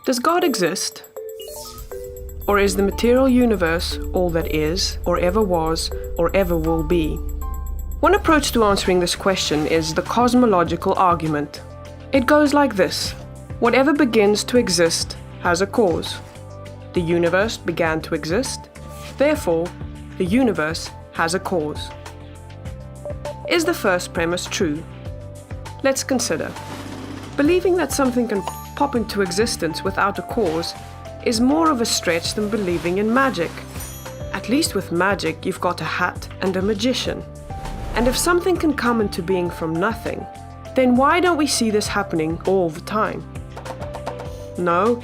Does God exist? Or is the material universe all that is, or ever was, or ever will be? One approach to answering this question is the cosmological argument. It goes like this: whatever begins to exist has a cause. The universe began to exist, therefore, the universe has a cause. Is the first premise true? Let's consider. Believing that something can pop into existence without a cause is more of a stretch than believing in magic. At least with magic, you've got a hat and a magician. And if something can come into being from nothing, then why don't we see this happening all the time? No,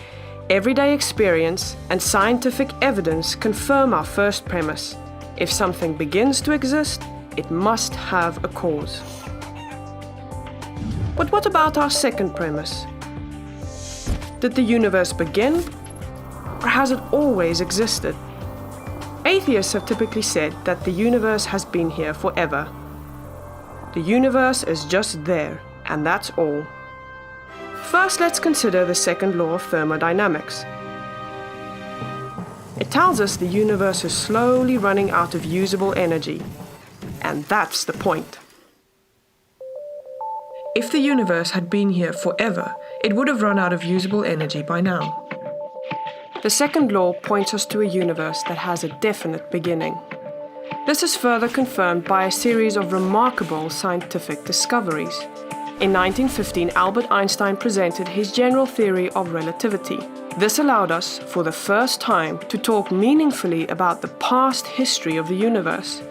everyday experience and scientific evidence confirm our first premise. If something begins to exist, it must have a cause. But what about our second premise? Did the universe begin, or has it always existed? Atheists have typically said that the universe has been here forever. The universe is just there, and that's all. First, let's consider the second law of thermodynamics. It tells us the universe is slowly running out of usable energy. And that's the point. If the universe had been here forever, it would have run out of usable energy by now. The second law points us to a universe that has a definite beginning. This is further confirmed by a series of remarkable scientific discoveries. In 1915, Albert Einstein presented his general theory of relativity. This allowed us, for the first time, to talk meaningfully about the past history of the universe.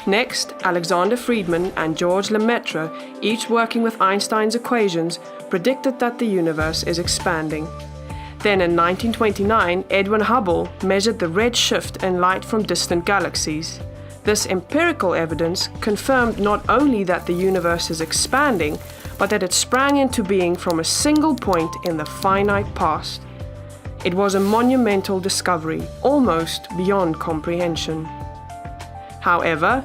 Next, Alexander Friedmann and George Lemaitre, each working with Einstein's equations, predicted that the universe is expanding. Then in 1929, Edwin Hubble measured the red shift in light from distant galaxies. This empirical evidence confirmed not only that the universe is expanding, but that it sprang into being from a single point in the finite past. It was a monumental discovery, almost beyond comprehension. However,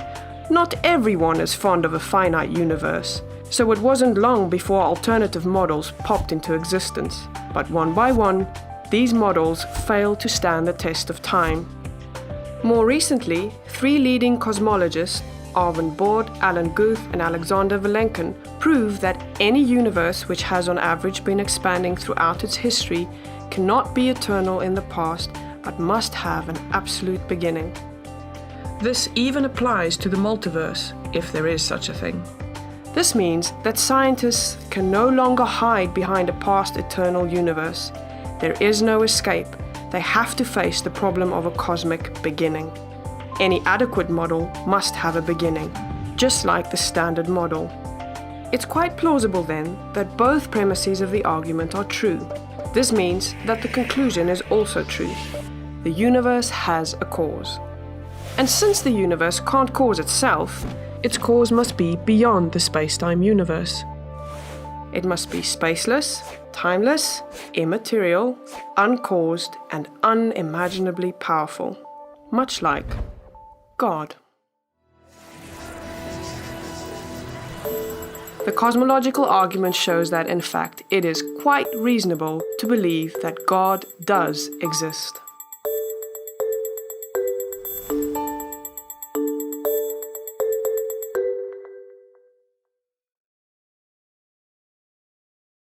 not everyone is fond of a finite universe, so it wasn't long before alternative models popped into existence. But one by one, these models failed to stand the test of time. More recently, three leading cosmologists, Arvin Bord, Alan Guth, and Alexander Vilenkin, proved that any universe which has on average been expanding throughout its history cannot be eternal in the past, but must have an absolute beginning. This even applies to the multiverse, if there is such a thing. This means that scientists can no longer hide behind a past eternal universe. There is no escape. They have to face the problem of a cosmic beginning. Any adequate model must have a beginning, just like the standard model. It's quite plausible then that both premises of the argument are true. This means that the conclusion is also true. The universe has a cause. And since the universe can't cause itself, its cause must be beyond the space-time universe. It must be spaceless, timeless, immaterial, uncaused, and unimaginably powerful, much like God. The cosmological argument shows that, in fact, it is quite reasonable to believe that God does exist.